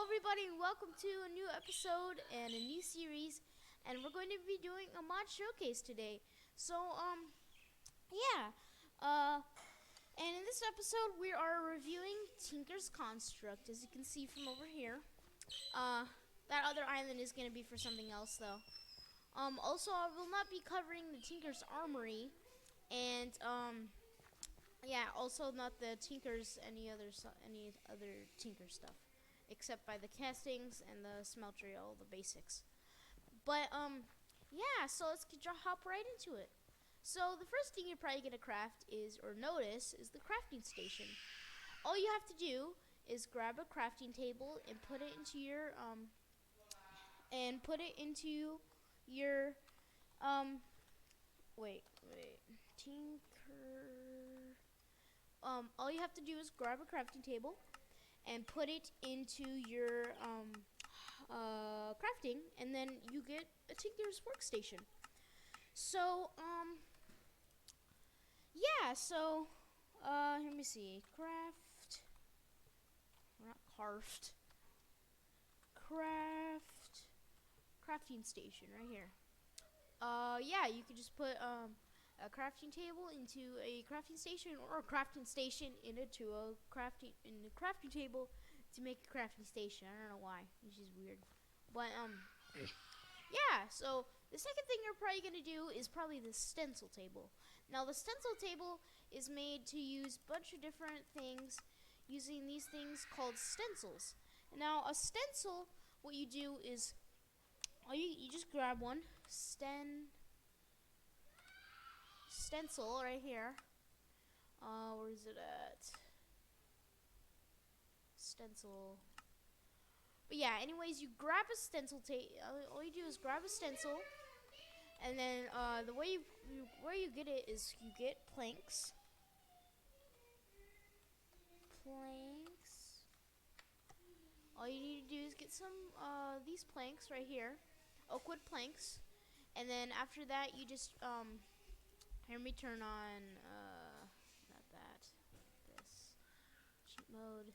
everybody, and welcome to a new episode and a new series. And we're going to be doing a mod showcase today. So, yeah. Uh, and in this episode, we are reviewing Tinker's Construct, as you can see from over here. That other island is going to be for something else, though. Also, I will not be covering the Tinker's Armory, and yeah, also not the Tinker's any other Tinker stuff, except by the castings and the smeltery, all the basics. But yeah, so let's hop right into it. So the first thing you're probably gonna craft or notice is the crafting station. All you have to do is grab a crafting table and put it into your wait, Tinker. All you have to do is grab a crafting table and put it into your crafting, and then you get a Tinker's workstation. So yeah, so let me see, crafting station right here. Yeah, you could just put a crafting table into a crafting station, or a crafting station into a crafting table to make a crafting station. I don't know why, which is weird. But yeah, so the second thing you're probably gonna do is probably the stencil table. Now the stencil table is made to use a bunch of different things using these things called stencils. Now a stencil, what you do is you just grab one stencil right here. Where is it at? Stencil. But yeah, anyways, you grab a stencil all you do is grab a stencil, and then the way where you get it is you get planks. All you need to do is get some these planks right here, oakwood planks, and then after that you just let me turn on not that this cheat mode.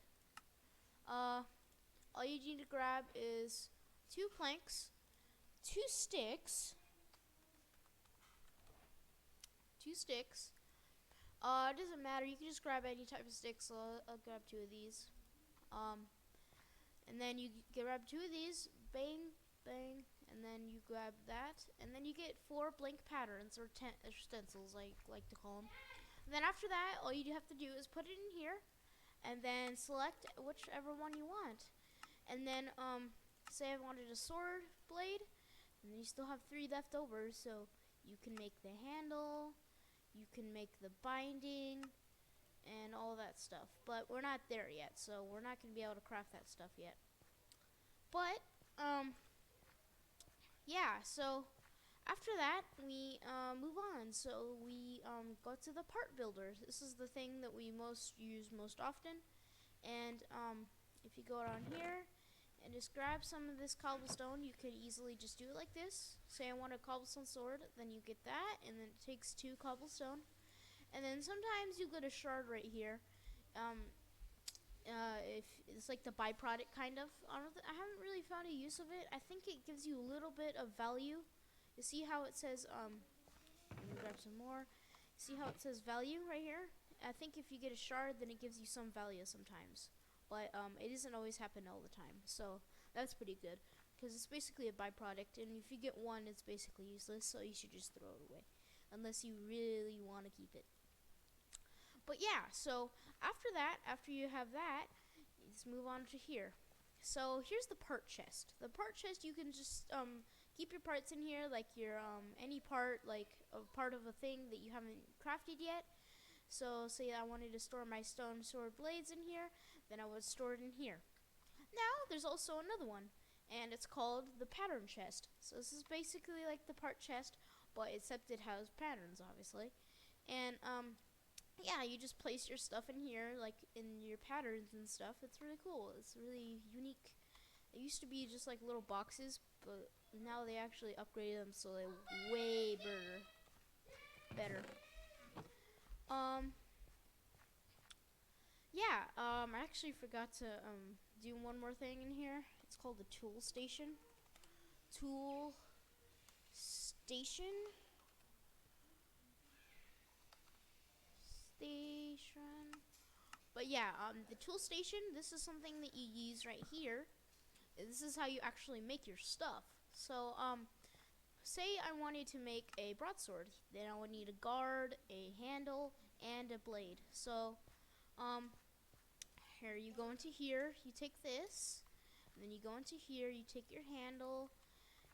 All you need to grab is two planks, two sticks. It doesn't matter. You can just grab any type of stick. So I'll grab two of these. And then you grab two of these. Bang, bang, and then you grab that, and then you get 4 blank patterns or stencils, I like to call them. And then after that, all you have to do is put it in here, and then select whichever one you want. And then say I wanted a sword blade, and you still have 3 left over, so you can make the handle, you can make the binding, and all that stuff. But we're not there yet, so we're not going to be able to craft that stuff yet. But yeah, so after that we move on. So we go to the part builder. This is the thing that we use most often. And if you go down here and just grab some of this cobblestone, you could easily just do it like this. Say I want a cobblestone sword, then you get that, and then it takes 2 cobblestone. And then sometimes you get a shard right here. If it's like the byproduct kind of. I haven't really found a use of it. I think it gives you a little bit of value. You see how it says let me grab some more. See how it says value right here? I think if you get a shard, then it gives you some value sometimes. But it doesn't always happen all the time. So that's pretty good, because it's basically a byproduct, and if you get one, it's basically useless, so you should just throw it away unless you really want to keep it. But yeah, so after you have that, let's move on to here. So here's the part chest. The part chest, you can just keep your parts in here, like your any part, like a part of a thing that you haven't crafted yet. So say I wanted to store my stone sword blades in here, then I would store it in here. Now there's also another one, and it's called the pattern chest. So this is basically like the part chest, but except it has patterns, obviously. And yeah, you just place your stuff in here, like in your patterns and stuff. It's really cool. It's really unique. It used to be just like little boxes, but now they actually upgraded them, so they're way better. Yeah, I actually forgot to do one more thing in here. It's called the tool station. Tool station. But yeah, the tool station, this is something that you use right here. This is how you actually make your stuff. So, say I wanted to make a broadsword, then I would need a guard, a handle, and a blade. So, here you go into here, you take this, and then you go into here, you take your handle,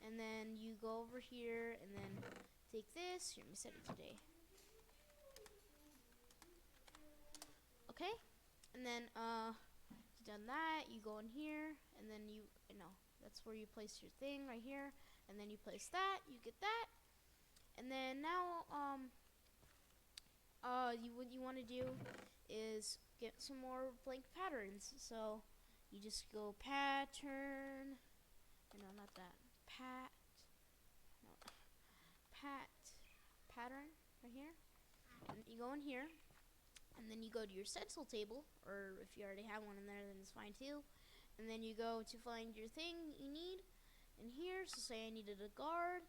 and then you go over here, and then take this. Here, let me set it today. Okay, and then you've done that, you go in here, and then you know, that's where you place your thing right here, and then you place that, you get that, and then now what you want to do is get some more blank patterns. So you just go pattern, no, not that, pattern right here, and you go in here, and then you go to your stencil table, or if you already have one in there, then it's fine too. And then you go to find your thing you need in here. So say I needed a guard,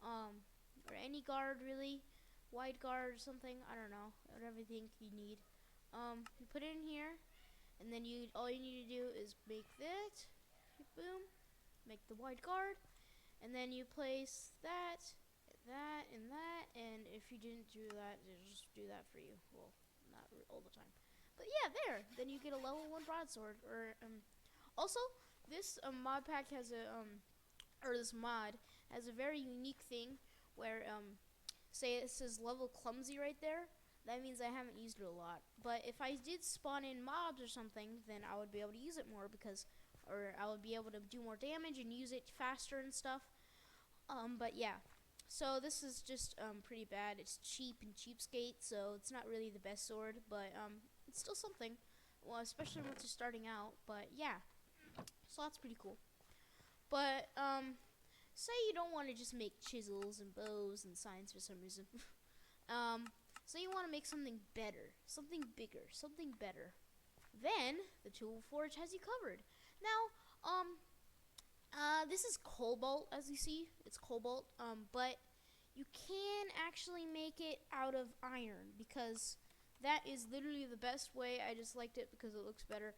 or any guard really, wide guard or something, I don't know, whatever you think you need. You put it in here, and then all you need to do is make that, boom, make the wide guard, and then you place that, and if you didn't do that, it'll just do that for you. Well, not all the time, but yeah, there. Then you get a level 1 broadsword. Or also, this mod pack has a or this mod has a very unique thing where say it says level clumsy right there. That means I haven't used it a lot. But if I did spawn in mobs or something, then I would be able to use it more or I would be able to do more damage and use it faster and stuff. But yeah. So this is just pretty bad. It's cheap and cheapskate, so it's not really the best sword, but it's still something. Well, especially once you're starting out. But yeah, so that's pretty cool. But say you don't want to just make chisels and bows and signs for some reason. Say you want to make something better, something bigger, something better. Then the Tool Forge has you covered. Now, this is cobalt, as you see. It's cobalt, but you can actually make it out of iron, because that is literally the best way. I just liked it because it looks better.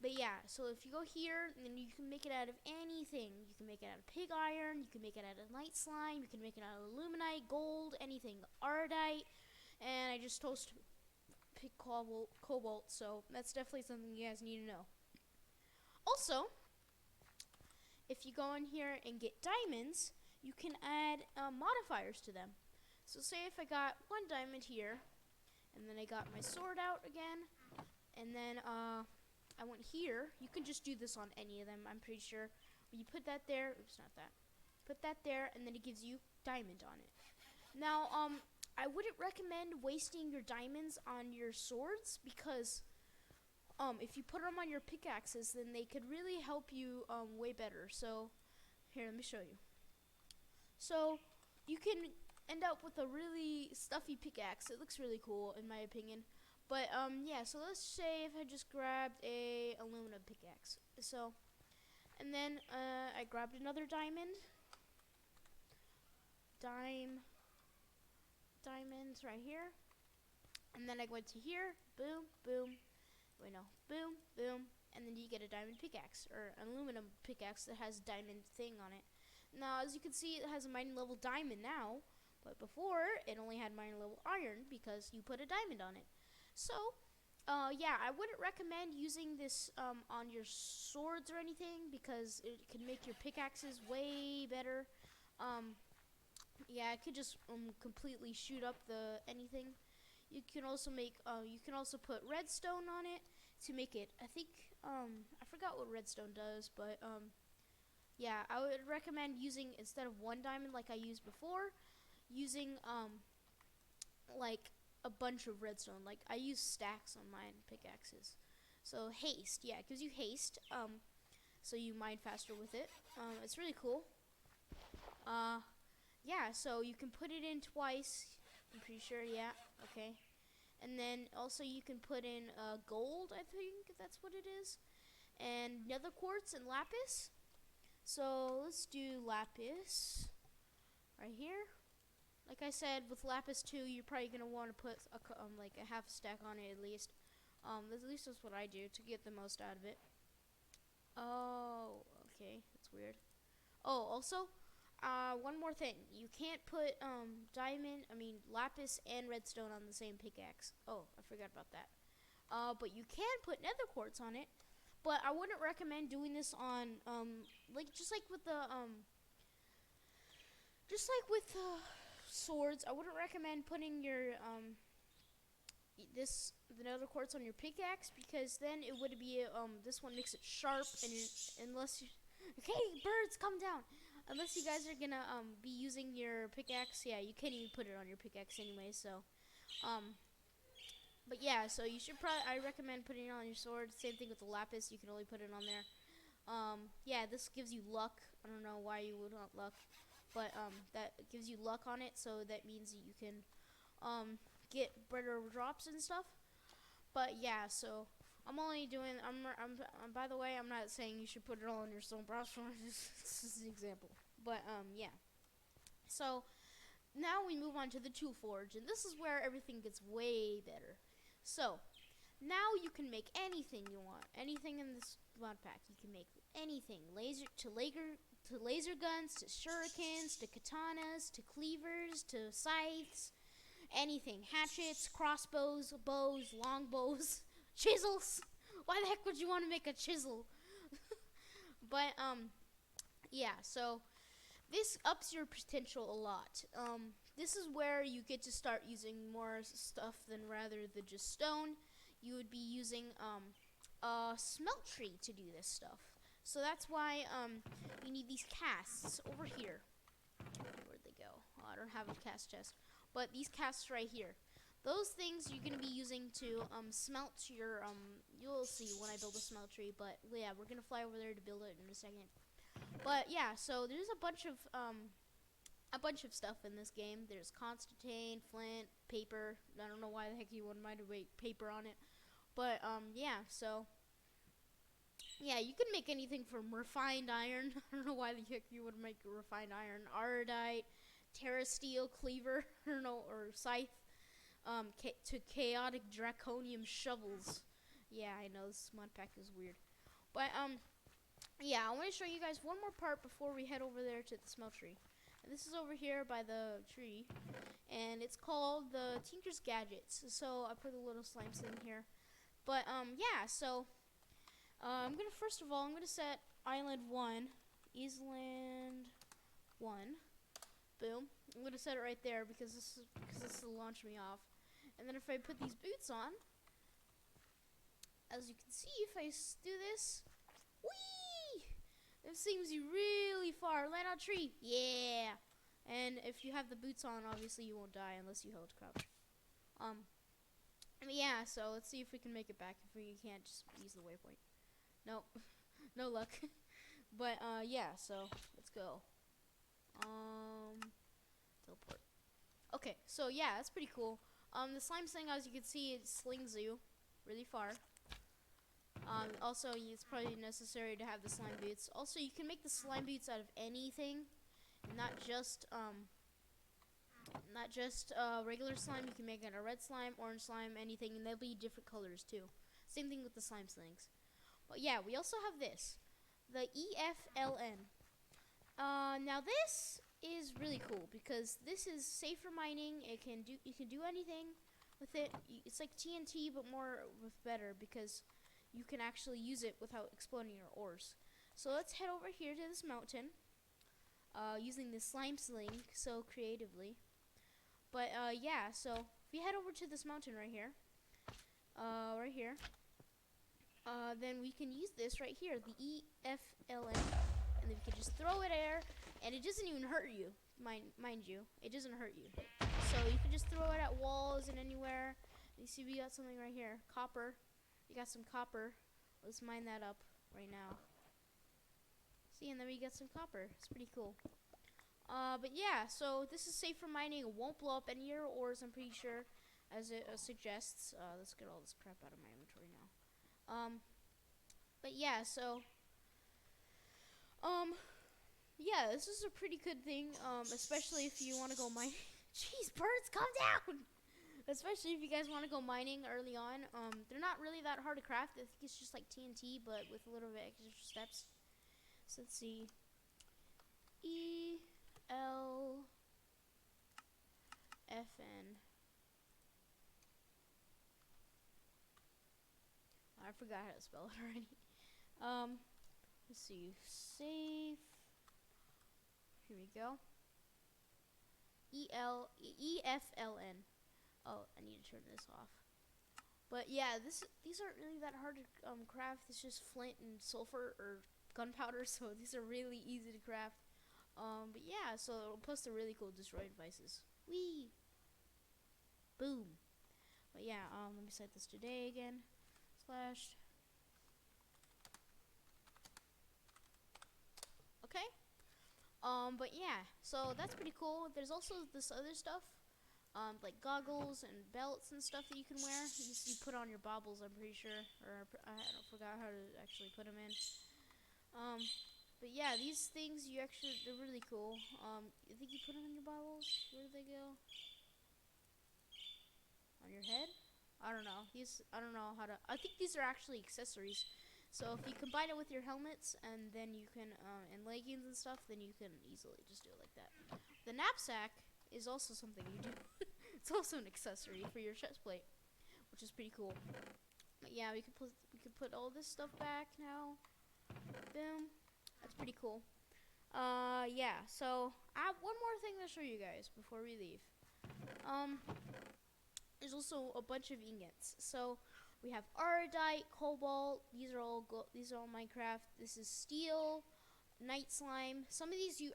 But yeah, so if you go here, then you can make it out of anything. You can make it out of pig iron, you can make it out of night slime, you can make it out of aluminite, gold, anything, ardite, and I just toast pig cobalt, so that's definitely something you guys need to know. Also, if you go in here and get diamonds, you can add modifiers to them. So say if I got 1 diamond here, and then I got my sword out again, and then I went here. You can just do this on any of them, I'm pretty sure. You put that there, oops, not that. Put that there, and then it gives you diamond on it. Now, I wouldn't recommend wasting your diamonds on your swords, because if you put them on your pickaxes, then they could really help you way better. So here, let me show you. So you can end up with a really stuffy pickaxe. It looks really cool in my opinion. But yeah, so let's say if I just grabbed a aluminum pickaxe. So, and then I grabbed another diamonds right here. And then I went to here, boom, boom, boom, boom, and then you get a diamond pickaxe, or an aluminum pickaxe that has diamond thing on it. Now, as you can see, it has a mining level diamond now, but before, it only had mining level iron because you put a diamond on it. So, yeah, I wouldn't recommend using this on your swords or anything, because it can make your pickaxes way better. Yeah, it could just completely shoot up anything. You can also put redstone on it to make it. I think I forgot what redstone does, but yeah, I would recommend using, instead of 1 diamond like I used before, using like a bunch of redstone. Like I use stacks on mine pickaxes. So haste, yeah, it gives you haste. So you mine faster with it. It's really cool. Yeah, so you can put it in twice. I'm pretty sure, yeah, okay. And then also you can put in gold, I think that's what it is. and nether quartz and lapis. So let's do lapis right here. Like I said, with lapis too, you're probably gonna want to put like a half stack on it at least. At least that's what I do to get the most out of it. Oh, okay, that's weird. Oh, also, one more thing. You can't put lapis and redstone on the same pickaxe. Oh, I forgot about that. But you can put nether quartz on it. But I wouldn't recommend doing this on just like with swords. I wouldn't recommend putting your the nether quartz on your pickaxe, because then it would be this one makes it sharp, and unless you okay, birds, come down. Unless you guys are gonna be using your pickaxe, yeah, you can't even put it on your pickaxe anyway. So but yeah, so you should I recommend putting it on your sword. Same thing with the lapis, you can only put it on there. Yeah, this gives you luck. I don't know why you would want luck, but that gives you luck on it, so that means that you can get better drops and stuff. But yeah, so I'm only doing. By the way, I'm not saying you should put it all on your stone brush. This is an example. But yeah. So now we move on to the tool forge, and this is where everything gets way better. So now you can make anything you want. Anything in this mod pack, you can make anything. Laser guns, to shurikens, to katanas, to cleavers, to scythes. Anything. Hatchets, crossbows, bows, longbows, chisels. Why the heck would you want to make a chisel? But yeah, so this ups your potential a lot. This is where you get to start using more stuff than rather than just stone. You would be using a smeltery to do this stuff. So that's why you need these casts over here. Where'd they go? Oh, I don't have a cast chest. But these casts right here, those things you're going to be using to smelt your, you'll see when I build a smeltery, but yeah, we're going to fly over there to build it in a second. But yeah, so there's a bunch of stuff in this game. There's Constantine, flint, paper. I don't know why the heck you wouldn't mind to make paper on it. But yeah, so yeah, you can make anything from refined iron. I don't know why the heck you would make refined iron. Iridite, Terra Steel, Cleaver, or Scythe, to Chaotic Draconium shovels. Yeah, I know this mod pack is weird, but yeah, I want to show you guys one more part before we head over there to the smeltery. And this is over here by the tree, and it's called the Tinker's Gadgets. So I put a little slime in here, but yeah, so I'm gonna set Island 1, Island 1. Boom. I'm gonna set it right there because this will launch me off. And then if I put these boots on, as you can see, if I do this, whee! It seems you really far. Land on tree. Yeah. And if you have the boots on, obviously you won't die unless you hold crouch. Yeah. So let's see if we can make it back. If we can't, just use the waypoint. Nope. No luck. But yeah. So let's go. Teleport. Okay, so yeah, that's pretty cool. The slime thing, as you can see, it slings you really far. Also, it's probably necessary to have the slime boots. Also, you can make the slime boots out of anything, not just regular slime. You can make it a red slime, orange slime, anything, and they'll be different colors too. Same thing with the slime slings. But yeah, we also have this, the EFLN. Now this is really cool because this is safe for mining. You can do anything with it. It's like TNT but more with better, because you can actually use it without exploding your ores. So let's head over here to this mountain, using this slime sling so creatively. But yeah, so if we head over to this mountain right here, then we can use this right here, the EFLN. And then we can just throw it air, and it doesn't even hurt you. Mind you, it doesn't hurt you. So you can just throw it at walls and anywhere. You see, we got something right here, copper. We got some copper. Let's mine that up right now. See, and then we get some copper. It's pretty cool. But yeah, so this is safe for mining. It won't blow up any of your ores, I'm pretty sure, as it suggests. Let's get all this crap out of my inventory now. But yeah, so um yeah, this is a pretty good thing, especially if you want to go mine. Jeez, birds, calm down. Especially if you guys want to go mining early on. They're not really that hard to craft. I think it's just like TNT, but with a little bit extra steps. So let's see. ELFN. I forgot how to spell it already. Let's see. Safe. Here we go. EFLN. Oh, I need to turn this off. But yeah, these aren't really that hard to craft. It's just flint and sulfur or gunpowder, so these are really easy to craft. But yeah, so plus they're really cool destroy devices. Whee! Boom! But yeah, let me set this today again. Slash. Okay. But yeah, so that's pretty cool. There's also this other stuff, like goggles and belts and stuff that you can wear. You put on your baubles, I'm pretty sure, or I don't forgot how to actually put them in. But yeah, these things they're really cool. I think you put them on your baubles. Where do they go? On your head? I don't know. I don't know how to. I think these are actually accessories. So if you combine it with your helmets and then you can, and leggings and stuff, then you can easily just do it like that. The knapsack is also something you do. It's also an accessory for your chest plate, which is pretty cool. But yeah, we could put all this stuff back now. Boom. That's pretty cool. Yeah. So I have one more thing to show you guys before we leave. There's also a bunch of ingots. So we have Ardite, Cobalt. These are all Minecraft. This is steel, night slime. Some of these you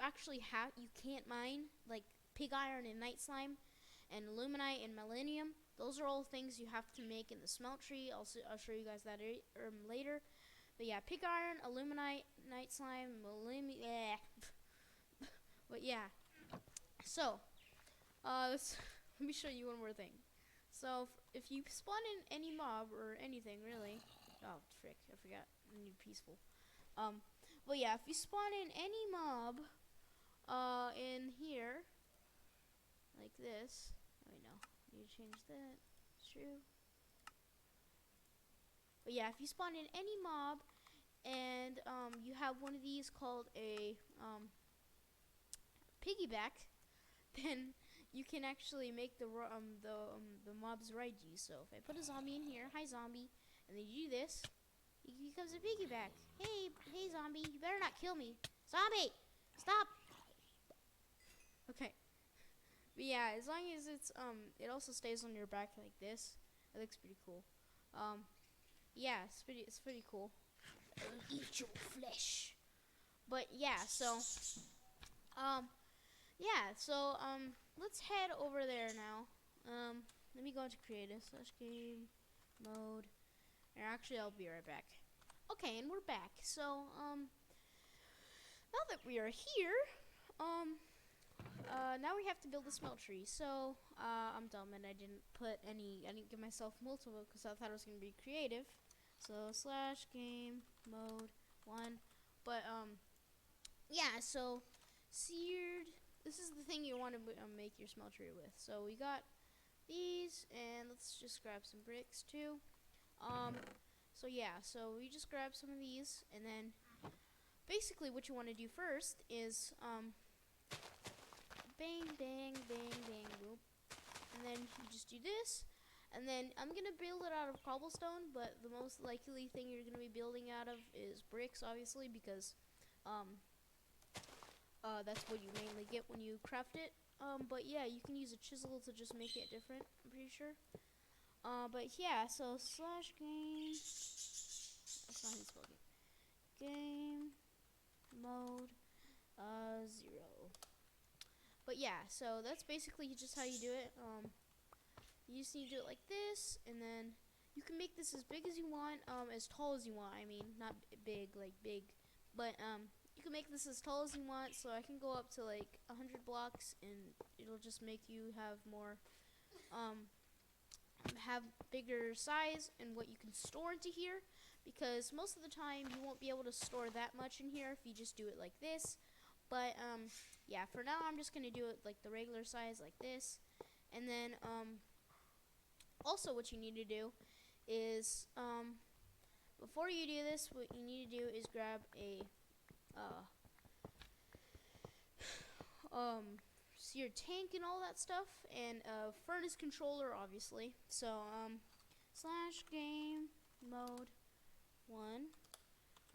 can't mine, like pig iron and night slime, and aluminite and millennium. Those are all things you have to make in the smeltery. I'll show you guys that later. But yeah, pig iron, aluminite, night slime, millennium. But yeah. So, let me show you one more thing. So if you spawn in any mob or anything really, oh frick, I forgot. I need peaceful. But yeah, if you spawn in any mob, in here, like this. Wait, no, I need to change that. It's true. But yeah, if you spawn in any mob, and you have one of these called a piggyback, then you can actually make the mobs ride you. So if I put a zombie in here, hi zombie, and then you do this, he becomes a piggyback. Hey zombie, you better not kill me. Zombie, stop. Okay. But yeah, as long as it also stays on your back like this, it looks pretty cool. Yeah, it's pretty cool. Eat your flesh. But yeah, so yeah, so let's head over there now. Let me go into creative / game mode. Or actually, I'll be right back. Okay, and we're back. So now that we are here, now we have to build a smeltery. So I'm dumb and I didn't give myself multiple because I thought it was gonna be creative. So / game mode 1. But yeah, so seared. This is the thing you want to make your smeltery with. So we got these, and let's just grab some bricks too. So yeah, so we just grab some of these, and then basically what you want to do first is bang, bang, bang, bang, whoop, and then you just do this. And then I'm going to build it out of cobblestone, but the most likely thing you're going to be building out of is bricks, obviously, because that's what you mainly get when you craft it. But yeah, you can use a chisel to just make it different, I'm pretty sure. But yeah, so / game. That's not how you spell game. Game mode 0. But yeah, so that's basically just how you do it. You just need to do it like this, and then you can make this as big as you want, as tall as you want. I mean, not big, like big, but you can make this as tall as you want. So I can go up to like 100 blocks, and it'll just make you have more, have bigger size and what you can store into here. because most of the time you won't be able to store that much in here if you just do it like this. But yeah, for now I'm just gonna do it like the regular size, like this. And then also what you need to do is before you do this, what you need to do is grab a seared tank and all that stuff, and a furnace controller, obviously. So slash game mode 1,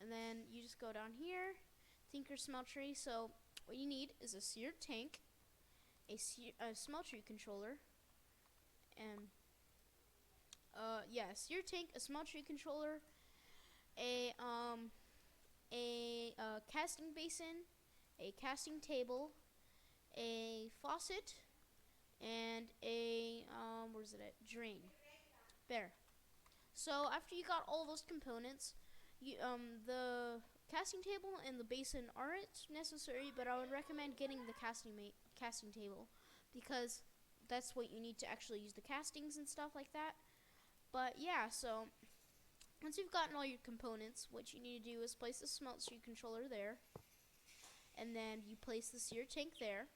and then you just go down here, Tinker Smeltery. So what you need is a seared tank, a smeltery controller, and yeah, seared tank, a smeltery controller, a casting basin, a casting table, a faucet, and a where's it at? Drain. There. So after you got all those components, you the casting table and the basin aren't necessary, but I would recommend getting the casting table, because that's what you need to actually use the castings and stuff like that. But yeah, so once you've gotten all your components, what you need to do is place the smeltery controller there, and then you place the sear tank there,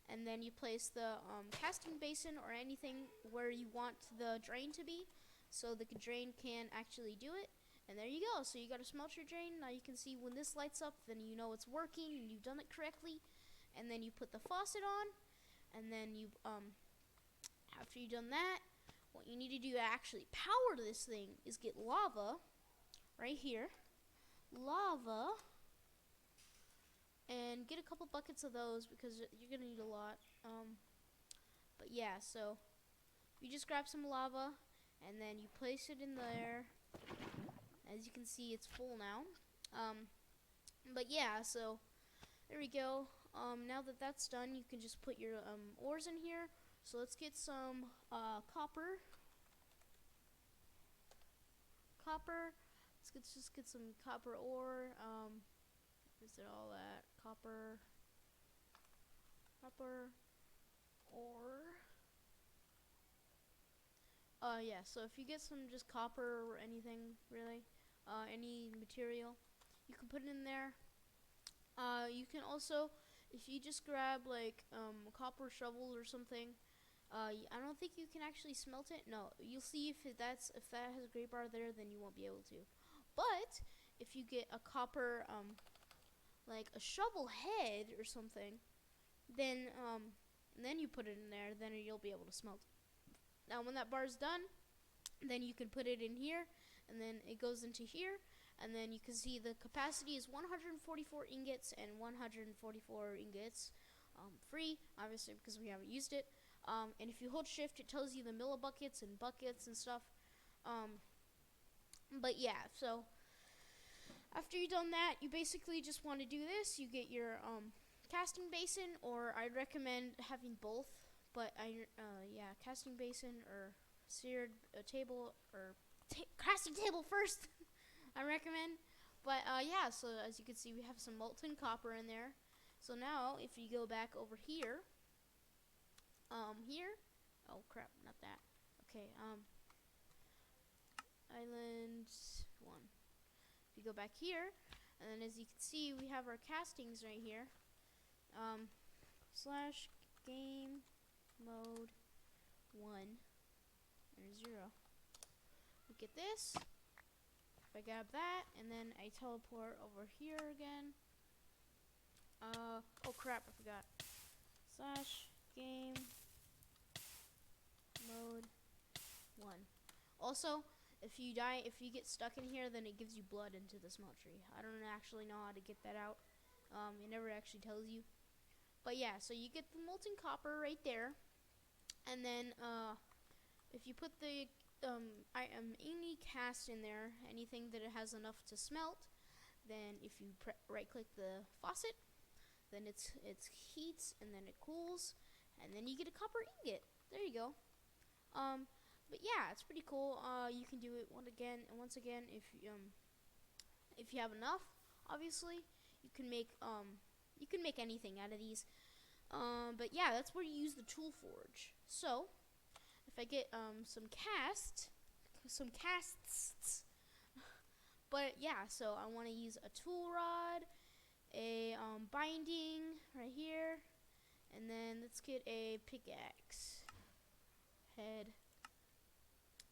and then you place the casting basin or anything where you want the drain to be, so the drain can actually do it. And there you go. So you got a smelter drain. Now you can see when this lights up, then you know it's working and you've done it correctly. And then you put the faucet on, and then you after you've done that, what you need to do to actually power this thing is get lava right here. Lava. And get a couple buckets of those, because you're going to need a lot. But yeah, so you just grab some lava, and then you place it in there. As you can see, it's full now. But yeah, so there we go. Now that that's done, you can just put your ores in here. So let's get some copper. Let's just get some copper ore. Is it all that? Copper ore. Yeah, so if you get some just copper or anything, really, any material, you can put it in there. You can also, if you just grab like a copper shovel or something, I don't think you can actually smelt it. No, you'll see if that has a gray bar there, then you won't be able to. But if you get a copper, like a shovel head or something, then you put it in there, then you'll be able to smelt it. Now when that bar's done, then you can put it in here, and then it goes into here, and then you can see the capacity is 144 ingots and 144 ingots free, obviously, because we haven't used it. And if you hold shift, it tells you the millibuckets and buckets and stuff. But yeah, so after you've done that, you basically just want to do this. You get your casting basin, or I'd recommend having both. But yeah, casting basin or seared table, or casting table first. I recommend. But yeah, so as you can see, we have some molten copper in there. So now, if you go back over here, oh crap, not that. Okay, island 1. If you go back here, and then as you can see, we have our castings right here. Slash game mode 1 or 0. Look at this. If I grab that, and then I teleport over here again. Oh crap, I forgot. Slash game mode 1. Also, if you die, if you get stuck in here, then it gives you blood into the smeltery. I don't actually know how to get that out. It never actually tells you. But yeah, so you get the molten copper right there, and then if you put the any cast in there, anything that it has enough to smelt, then if you right-click the faucet, then it heats, and then it cools, and then you get a copper ingot. There you go. But yeah, it's pretty cool. You can do it once again if you have enough. Obviously, you can make anything out of these. But yeah, that's where you use the tool forge. So if I get some casts, But yeah, so I want to use a tool rod, a binding right here, and then let's get a pickaxe head.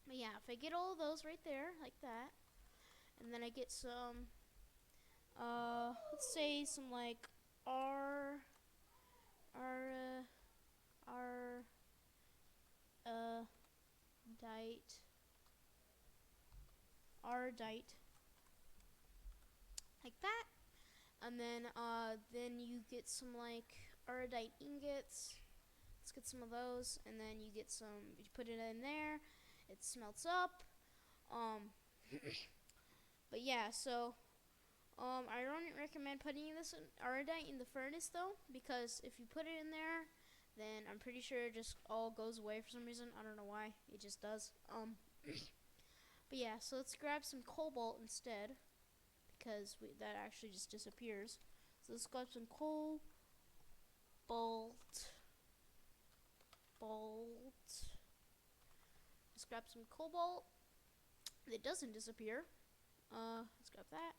But yeah, if I get all of those right there, like that, and then I get some, let's say some like R, R, R, dite, Ardite, like that, and then you get some like Ardite ingots. Let's get some of those, and then you get some. You put it in there, it smelts up. But yeah, so I don't recommend putting this Ardite in the furnace though, because if you put it in there, then I'm pretty sure it just all goes away for some reason. I don't know why, it just does. But yeah, so let's grab some cobalt instead, because that actually just disappears. So let's grab some cobalt. Let's grab some cobalt. It doesn't disappear. Let's grab that,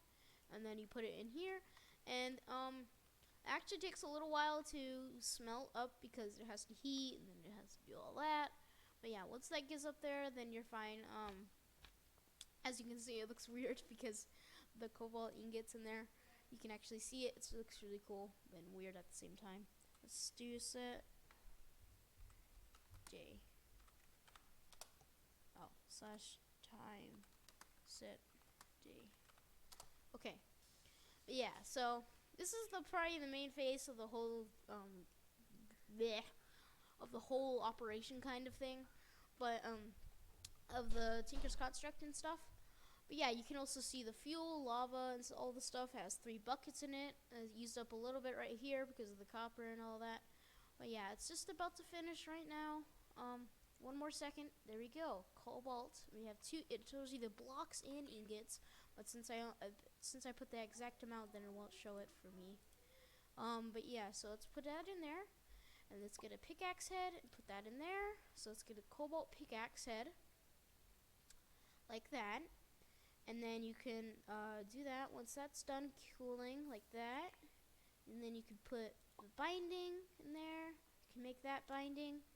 and then you put it in here, and it actually takes a little while to smelt up because it has to heat and then it has to do all that. But yeah, once that gets up there, then you're fine. As you can see, it looks weird because the cobalt ingots in there. You can actually see it. It looks really cool and weird at the same time. Let's do set day. Oh, slash time set day. Okay. But yeah, so this is probably the main phase of the whole operation kind of thing. But of the Tinker's Construct and stuff. But yeah, you can also see the fuel, lava, and all the stuff has 3 buckets in it. It's used up a little bit right here because of the copper and all that. But yeah, it's just about to finish right now. One more second. There we go. Cobalt. We have 2. It shows you the blocks and ingots. But since I put the exact amount, then it won't show it for me. But yeah, so let's put that in there. And let's get a pickaxe head and put that in there. So let's get a cobalt pickaxe head. Like that. And then you can do that once that's done cooling, like that. And then you can put the binding in there. You can make that binding.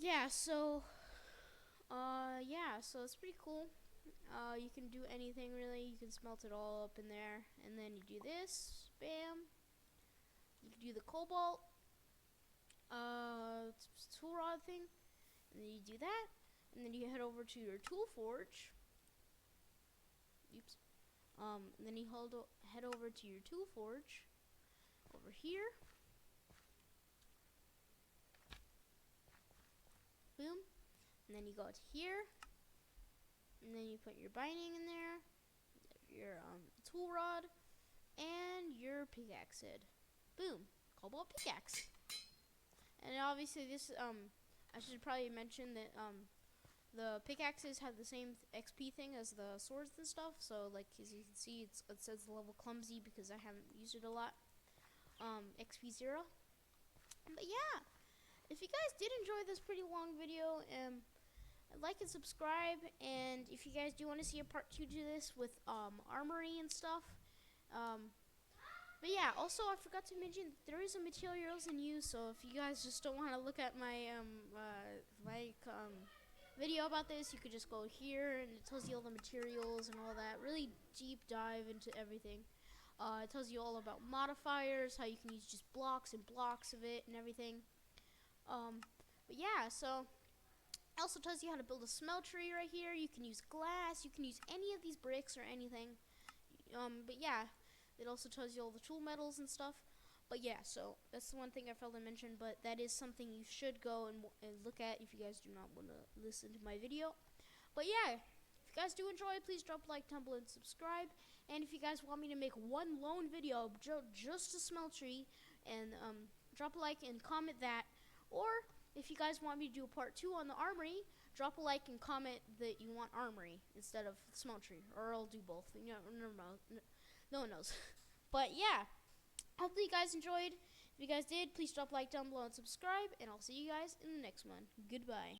Yeah, so it's pretty cool. You can do anything really. You can smelt it all up in there, and then you do this, bam. You can do the cobalt tool rod thing, and then you do that, and then you head over to your tool forge. Oops. And then you head over to your tool forge over here. Boom. And then you go to here, and then you put your binding in there, your tool rod, and your pickaxe head. Boom. Cobalt pickaxe. And obviously this, I should probably mention that the pickaxes have the same XP thing as the swords and stuff. So like as you can see, it says level clumsy because I haven't used it a lot. XP 0. But yeah, if you guys did enjoy this pretty long video, like and subscribe. And if you guys do want to see a part 2 to this with armory and stuff, but yeah, also I forgot to mention there is a materials in use. So if you guys just don't want to look at my video about this, you could just go here and it tells you all the materials and all that. Really deep dive into everything. It tells you all about modifiers, how you can use just blocks and blocks of it and everything. But yeah, so it also tells you how to build a smeltery right here. You can use glass, you can use any of these bricks or anything. But yeah, it also tells you all the tool metals and stuff. But yeah, so that's the one thing I failed to mention, but that is something you should go and look at if you guys do not want to listen to my video. But yeah, if you guys do enjoy, please drop a like, tumble, and subscribe. And if you guys want me to make one lone video just a smeltery, and drop a like and comment that. Or if you guys want me to do a part 2 on the armory, drop a like and comment that you want armory instead of smeltery, or I'll do both. You know, no one knows. But yeah, hopefully you guys enjoyed. If you guys did, please drop a like down below and subscribe, and I'll see you guys in the next one. Goodbye.